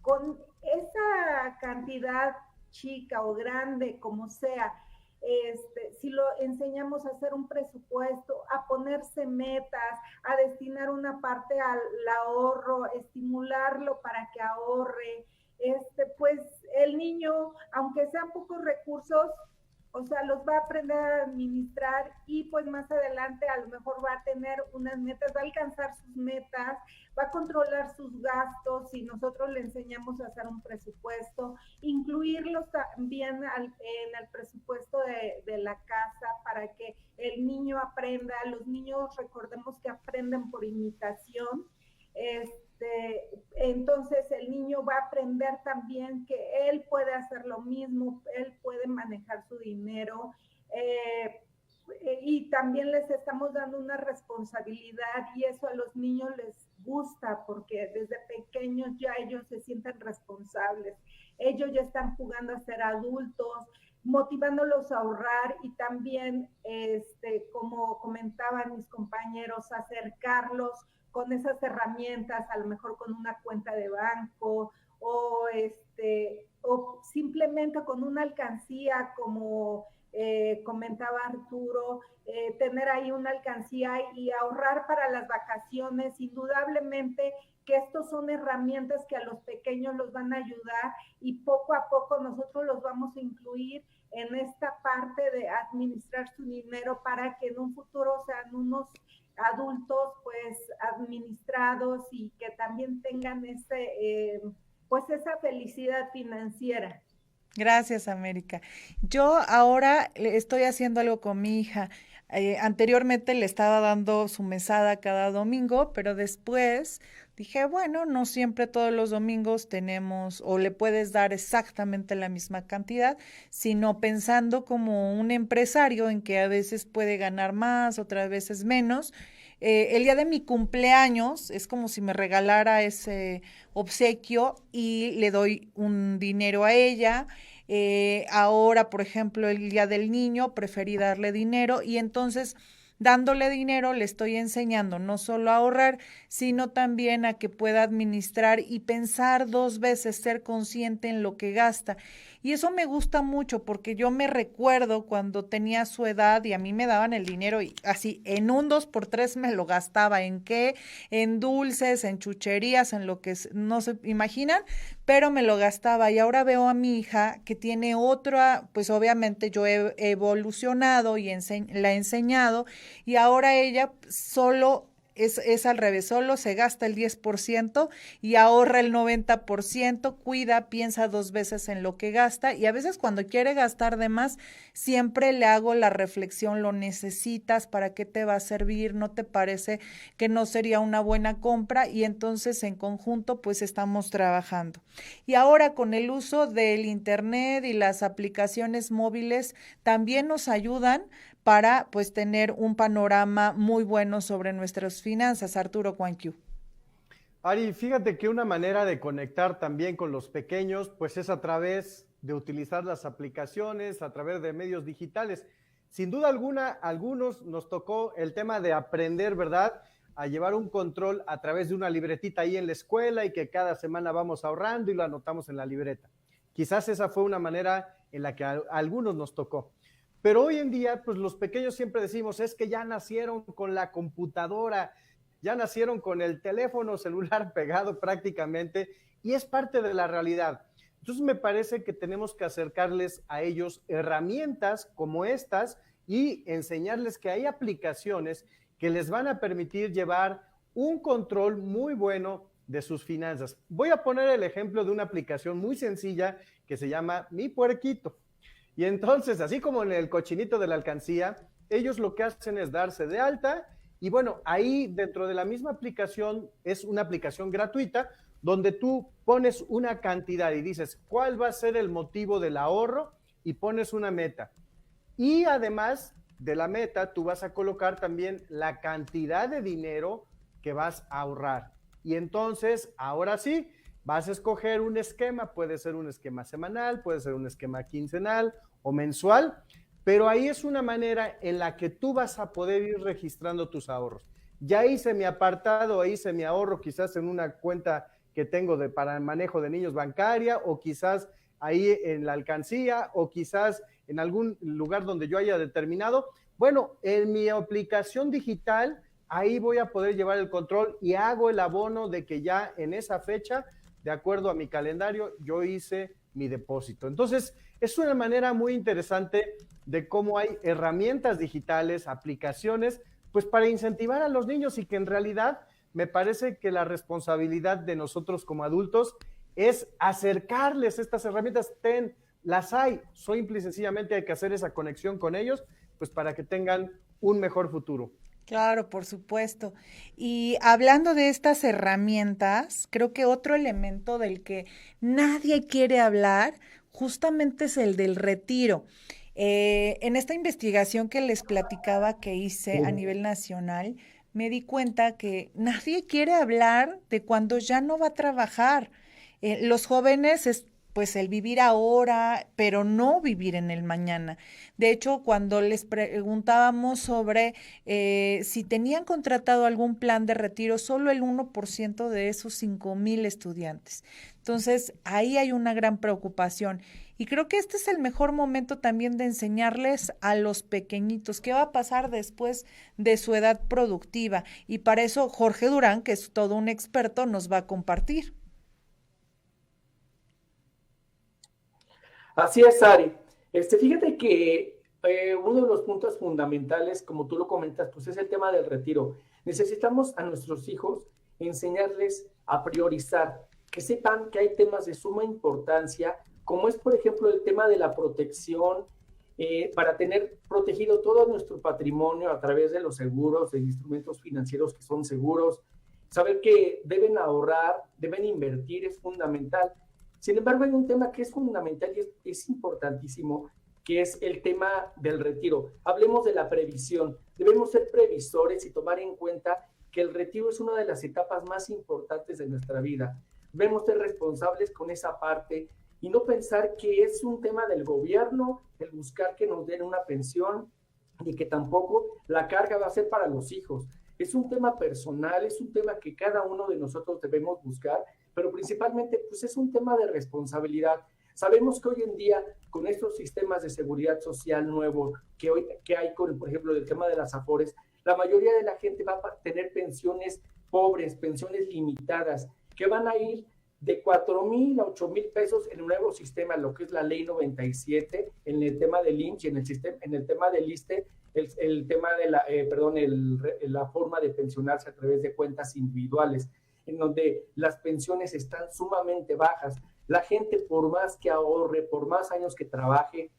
con esa cantidad chica o grande, como sea, si lo enseñamos a hacer un presupuesto, a ponerse metas, a destinar una parte al ahorro, estimularlo para que ahorre, pues el niño, aunque sean pocos recursos, o sea, los va a aprender a administrar y pues más adelante a lo mejor va a tener unas metas, va a alcanzar sus metas, va a controlar sus gastos si nosotros le enseñamos a hacer un presupuesto, incluirlos también en el presupuesto de la casa para que el niño aprenda. Los niños, recordemos que aprenden por imitación. Entonces el niño va a aprender también que él puede hacer lo mismo, él puede manejar su dinero, y también les estamos dando una responsabilidad y eso a los niños les gusta porque desde pequeños ya ellos se sienten responsables, ellos ya están jugando a ser adultos, motivándolos a ahorrar y también, como comentaban mis compañeros, acercarlos con esas herramientas, a lo mejor con una cuenta de banco o simplemente con una alcancía, como comentaba Arturo, tener ahí una alcancía y ahorrar para las vacaciones. Indudablemente que estos son herramientas que a los pequeños los van a ayudar y poco a poco nosotros los vamos a incluir en esta parte de administrar su dinero para que en un futuro sean unos adultos pues administrados y que también tengan pues esa felicidad financiera. Gracias, América. Yo ahora estoy haciendo algo con mi hija. Anteriormente le estaba dando su mesada cada domingo, pero después dije, bueno, no siempre todos los domingos tenemos o le puedes dar exactamente la misma cantidad, sino pensando como un empresario en que a veces puede ganar más, otras veces menos. El día de mi cumpleaños es como si me regalara ese obsequio y le doy un dinero a ella. Ahora, por ejemplo, el día del niño preferí darle dinero y entonces dándole dinero le estoy enseñando no solo a ahorrar, sino también a que pueda administrar y pensar 2 veces, ser consciente en lo que gasta. Y eso me gusta mucho porque yo me recuerdo cuando tenía su edad y a mí me daban el dinero y así en un 2x3 me lo gastaba. ¿En qué? En dulces, en chucherías, en lo que no se imaginan, pero me lo gastaba. Y ahora veo a mi hija que tiene otra, pues obviamente yo he evolucionado y la he enseñado y ahora ella solo es al revés, solo se gasta el 10% y ahorra el 90%, cuida, piensa 2 veces en lo que gasta y a veces cuando quiere gastar de más, siempre le hago la reflexión, ¿lo necesitas? ¿Para qué te va a servir? ¿No te parece que no sería una buena compra? Y entonces en conjunto pues estamos trabajando. Y ahora con el uso del internet y las aplicaciones móviles también nos ayudan para pues tener un panorama muy bueno sobre nuestras finanzas. Arturo Cuanquiu. Ari, fíjate que una manera de conectar también con los pequeños, pues es a través de utilizar las aplicaciones, a través de medios digitales. Sin duda alguna, a algunos nos tocó el tema de aprender, ¿verdad?, a llevar un control a través de una libretita ahí en la escuela y que cada semana vamos ahorrando y lo anotamos en la libreta. Quizás esa fue una manera en la que a algunos nos tocó. Pero hoy en día, pues los pequeños siempre decimos, es que ya nacieron con la computadora, ya nacieron con el teléfono celular pegado prácticamente y es parte de la realidad. Entonces me parece que tenemos que acercarles a ellos herramientas como estas y enseñarles que hay aplicaciones que les van a permitir llevar un control muy bueno de sus finanzas. Voy a poner el ejemplo de una aplicación muy sencilla que se llama Mi Puerquito. Y entonces, así como en el cochinito de la alcancía, ellos lo que hacen es darse de alta y bueno, ahí dentro de la misma aplicación es una aplicación gratuita donde tú pones una cantidad y dices cuál va a ser el motivo del ahorro y pones una meta. Y además de la meta, tú vas a colocar también la cantidad de dinero que vas a ahorrar. Y entonces, ahora sí, vas a escoger un esquema, puede ser un esquema semanal, puede ser un esquema quincenal o mensual, pero ahí es una manera en la que tú vas a poder ir registrando tus ahorros. Ya hice mi apartado, hice mi ahorro quizás en una cuenta que tengo para el manejo de niños bancaria o quizás ahí en la alcancía o quizás en algún lugar donde yo haya determinado. Bueno, en mi aplicación digital, ahí voy a poder llevar el control y hago el abono de que ya en esa fecha, de acuerdo a mi calendario, yo hice mi depósito. Entonces, es una manera muy interesante de cómo hay herramientas digitales, aplicaciones, pues para incentivar a los niños y que en realidad me parece que la responsabilidad de nosotros como adultos es acercarles estas herramientas. Las hay, simple y sencillamente hay que hacer esa conexión con ellos, pues para que tengan un mejor futuro. Claro, por supuesto. Y hablando de estas herramientas, creo que otro elemento del que nadie quiere hablar justamente es el del retiro. En esta investigación que les platicaba que hice a nivel nacional, me di cuenta que nadie quiere hablar de cuando ya no va a trabajar. Los jóvenes es pues el vivir ahora, pero no vivir en el mañana. De hecho, cuando les preguntábamos sobre si tenían contratado algún plan de retiro, solo el 1% de esos 5,000 estudiantes. Entonces, ahí hay una gran preocupación. Y creo que este es el mejor momento también de enseñarles a los pequeñitos qué va a pasar después de su edad productiva. Y para eso Jorge Durán, que es todo un experto, nos va a compartir. Así es, Ari. Fíjate que uno de los puntos fundamentales, como tú lo comentas, pues es el tema del retiro. Necesitamos a nuestros hijos enseñarles a priorizar, que sepan que hay temas de suma importancia, como es, por ejemplo, el tema de la protección, para tener protegido todo nuestro patrimonio a través de los seguros, de instrumentos financieros que son seguros. Saber que deben ahorrar, deben invertir es fundamental. Sin embargo, hay un tema que es fundamental y es importantísimo, que es el tema del retiro. Hablemos de la previsión. Debemos ser previsores y tomar en cuenta que el retiro es una de las etapas más importantes de nuestra vida. Debemos ser responsables con esa parte y no pensar que es un tema del gobierno el buscar que nos den una pensión y que tampoco la carga va a ser para los hijos. Es un tema personal, es un tema que cada uno de nosotros debemos buscar, pero principalmente pues es un tema de responsabilidad. Sabemos que hoy en día, con estos sistemas de seguridad social nuevos que hay con, por ejemplo, el tema de las AFORES, la mayoría de la gente va a tener pensiones pobres, pensiones limitadas, que van a ir de 4,000 a 8,000 pesos en un nuevo sistema, lo que es la ley 97, en el tema del IMSS y en el tema del ISSSTE, el tema de la forma de pensionarse a través de cuentas individuales, en donde las pensiones están sumamente bajas. La gente, por más que ahorre, por más años que trabaje,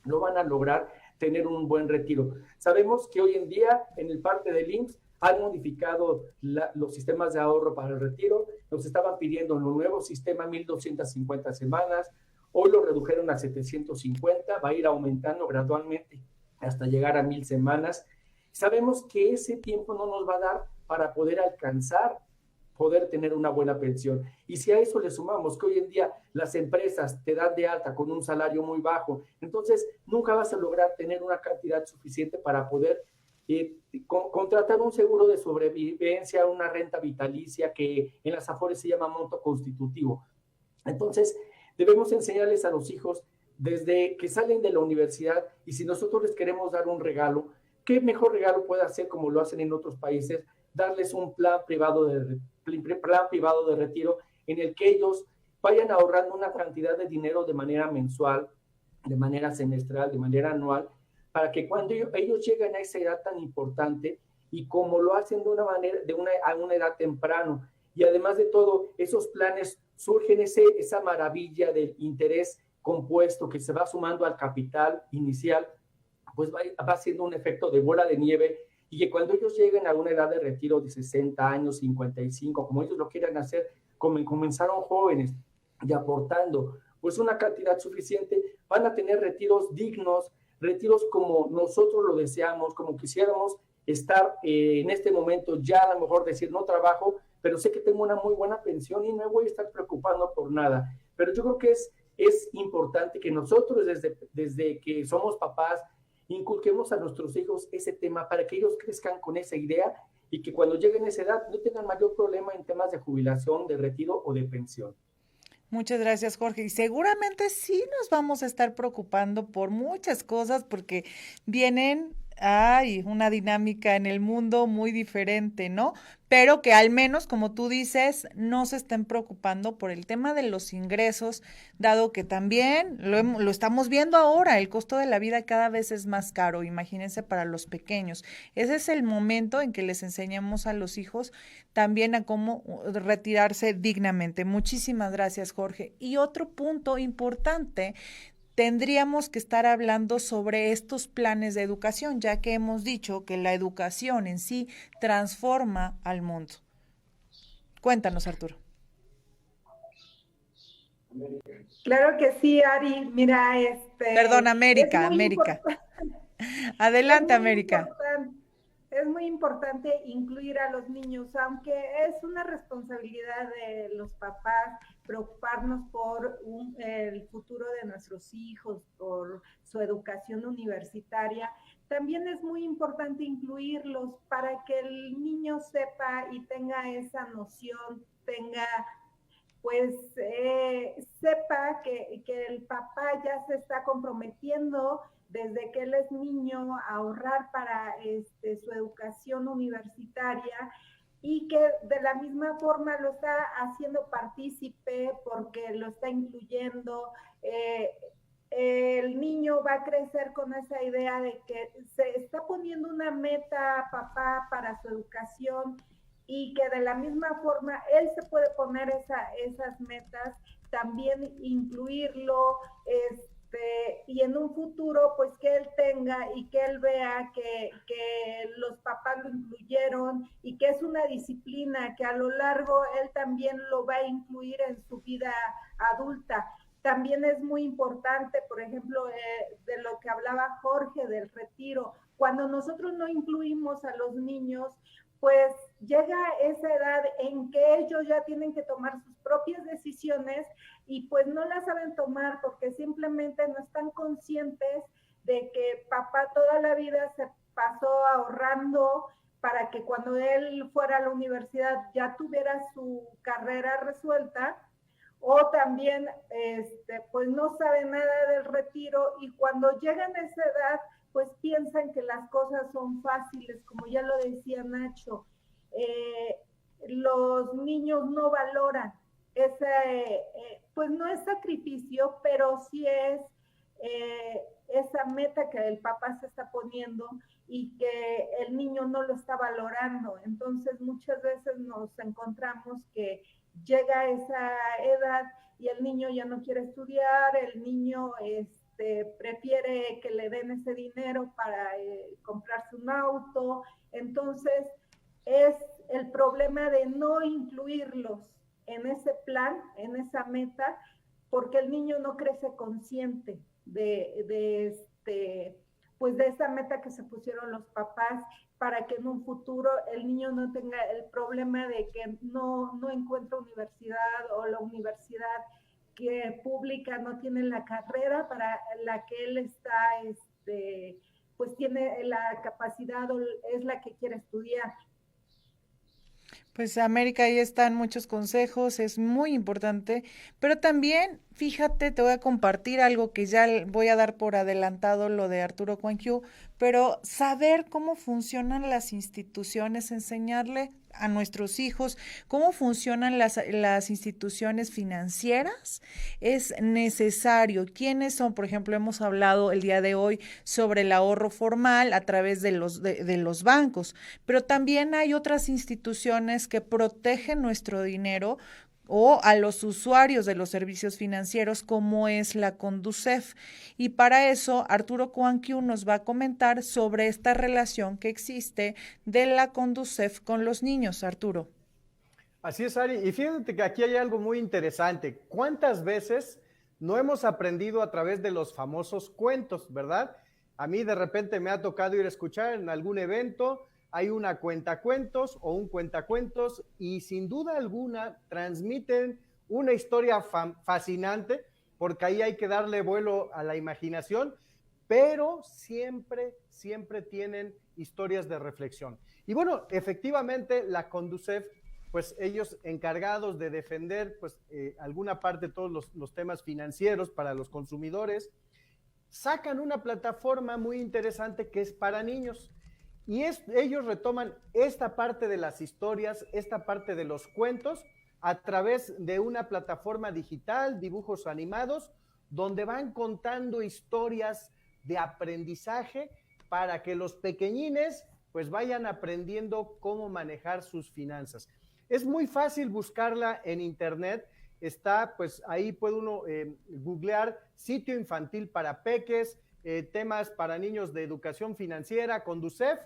no van a lograr tener un buen retiro. Sabemos que hoy en día, en el parte del IMSS, han modificado los sistemas de ahorro para el retiro. Nos estaban pidiendo en un nuevo sistema 1,250 semanas. Hoy lo redujeron a 750. Va a ir aumentando gradualmente hasta llegar a 1,000 semanas. Sabemos que ese tiempo no nos va a dar para poder alcanzar, poder tener una buena pensión. Y si a eso le sumamos que hoy en día las empresas te dan de alta con un salario muy bajo, entonces nunca vas a lograr tener una cantidad suficiente para poder contratar un seguro de sobrevivencia, una renta vitalicia que en las AFORES se llama monto constitutivo. Entonces, debemos enseñarles a los hijos desde que salen de la universidad, y si nosotros les queremos dar un regalo, ¿qué mejor regalo puede hacer como lo hacen en otros países? Darles un plan privado de retiro en el que ellos vayan ahorrando una cantidad de dinero de manera mensual, de manera semestral, de manera anual, para que cuando ellos lleguen a esa edad tan importante, y como lo hacen a una edad temprano, y además de todo, esos planes surgen esa maravilla del interés compuesto que se va sumando al capital inicial, pues va haciendo un efecto de bola de nieve, y que cuando ellos lleguen a una edad de retiro de 60 años, 55, como ellos lo quieran hacer, como comenzaron jóvenes y aportando pues una cantidad suficiente, van a tener retiros dignos, retiros como nosotros lo deseamos, como quisiéramos estar en este momento, ya a lo mejor decir no trabajo, pero sé que tengo una muy buena pensión y no me voy a estar preocupando por nada. Pero yo creo que es importante que nosotros desde que somos papás inculquemos a nuestros hijos ese tema para que ellos crezcan con esa idea y que cuando lleguen a esa edad no tengan mayor problema en temas de jubilación, de retiro o de pensión. Muchas gracias, Jorge. Y seguramente sí nos vamos a estar preocupando por muchas cosas porque vienen, una dinámica en el mundo muy diferente, ¿no? Pero que al menos, como tú dices, no se estén preocupando por el tema de los ingresos, dado que también lo estamos viendo ahora, el costo de la vida cada vez es más caro, imagínense para los pequeños. Ese es el momento en que les enseñamos a los hijos también a cómo retirarse dignamente. Muchísimas gracias, Jorge. Y otro punto importante, tendríamos que estar hablando sobre estos planes de educación, ya que hemos dicho que la educación en sí transforma al mundo. Cuéntanos, Arturo. Claro que sí, Ari. Mira, Perdón, América. Adelante, América. Es muy importante incluir a los niños, aunque es una responsabilidad de los papás preocuparnos por el futuro de nuestros hijos, por su educación universitaria. También es muy importante incluirlos para que el niño sepa y tenga esa noción, sepa que el papá ya se está comprometiendo desde que él es niño a ahorrar para su educación universitaria, y que de la misma forma lo está haciendo partícipe porque lo está incluyendo. El niño va a crecer con esa idea de que se está poniendo una meta, papá, para su educación, y que de la misma forma él se puede poner esas metas, también incluirlo, y en un futuro pues que él tenga y que él vea que los papás lo incluyeron y que es una disciplina que a lo largo él también lo va a incluir en su vida adulta. También es muy importante, por ejemplo, de lo que hablaba Jorge del retiro. Cuando nosotros no incluimos a los niños, pues llega esa edad en que ellos ya tienen que tomar sus propias decisiones y pues no las saben tomar porque simplemente no están conscientes de que papá toda la vida se pasó ahorrando para que cuando él fuera a la universidad ya tuviera su carrera resuelta, o también pues no saben nada del retiro y cuando llegan a esa edad pues piensan que las cosas son fáciles, como ya lo decía Nacho. Los niños no valoran pues no es sacrificio, pero sí es esa meta que el papá se está poniendo y que el niño no lo está valorando. Entonces muchas veces nos encontramos que llega esa edad y el niño ya no quiere estudiar, el niño prefiere que le den ese dinero para comprarse un auto. Entonces es el problema de no incluirlos en ese plan, en esa meta, porque el niño no crece consciente de esa meta que se pusieron los papás, para que en un futuro el niño no tenga el problema de que no encuentra universidad, o la universidad que pública no tiene la carrera para la que él está, pues tiene la capacidad o es la que quiere estudiar. Pues América, ahí están muchos consejos, es muy importante, pero también, fíjate, te voy a compartir algo que ya voy a dar por adelantado, lo de Arturo Cuanquiu, pero saber cómo funcionan las instituciones, enseñarle a nuestros hijos cómo funcionan las instituciones financieras es necesario. ¿Quiénes son? Por ejemplo, hemos hablado el día de hoy sobre el ahorro formal a través de los bancos, pero también hay otras instituciones que protegen nuestro dinero o a los usuarios de los servicios financieros, como es la Conducef. Y para eso, Arturo Cuanquiu nos va a comentar sobre esta relación que existe de la Conducef con los niños. Arturo. Así es, Ari. Y fíjate que aquí hay algo muy interesante. ¿Cuántas veces no hemos aprendido a través de los famosos cuentos, verdad? A mí de repente me ha tocado ir a escuchar en algún evento, hay una cuentacuentos o un cuentacuentos y sin duda alguna transmiten una historia fascinante, porque ahí hay que darle vuelo a la imaginación, pero siempre tienen historias de reflexión. Y bueno, efectivamente la Conducef, pues ellos encargados de defender pues alguna parte de todos los temas financieros para los consumidores, sacan una plataforma muy interesante que es para niños. Y ellos retoman esta parte de las historias, esta parte de los cuentos, a través de una plataforma digital, dibujos animados, donde van contando historias de aprendizaje para que los pequeñines pues vayan aprendiendo cómo manejar sus finanzas. Es muy fácil buscarla en internet, está pues ahí puede uno googlear sitio infantil para peques, temas para niños de educación financiera, Conducef,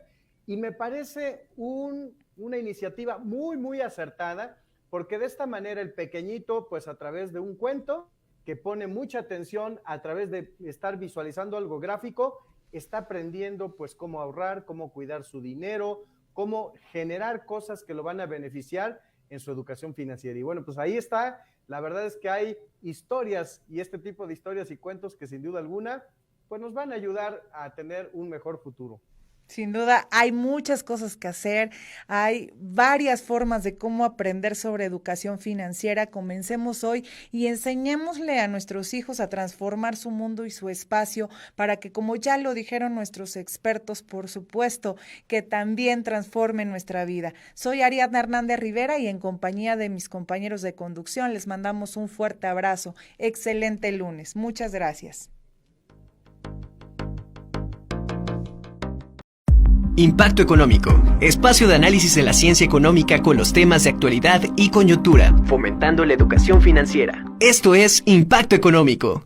y me parece una iniciativa muy acertada, porque de esta manera el pequeñito, pues a través de un cuento que pone mucha atención, a través de estar visualizando algo gráfico, está aprendiendo pues cómo ahorrar, cómo cuidar su dinero, cómo generar cosas que lo van a beneficiar en su educación financiera. Y bueno, pues ahí está, la verdad es que hay historias y este tipo de historias y cuentos que sin duda alguna pues nos van a ayudar a tener un mejor futuro. Sin duda, hay muchas cosas que hacer, hay varias formas de cómo aprender sobre educación financiera. Comencemos hoy y enseñémosle a nuestros hijos a transformar su mundo y su espacio para que, como ya lo dijeron nuestros expertos, por supuesto, que también transformen nuestra vida. Soy Ariadna Hernández Rivera y en compañía de mis compañeros de conducción les mandamos un fuerte abrazo. Excelente lunes. Muchas gracias. Impacto Económico, espacio de análisis de la ciencia económica con los temas de actualidad y coyuntura, fomentando la educación financiera. Esto es Impacto Económico.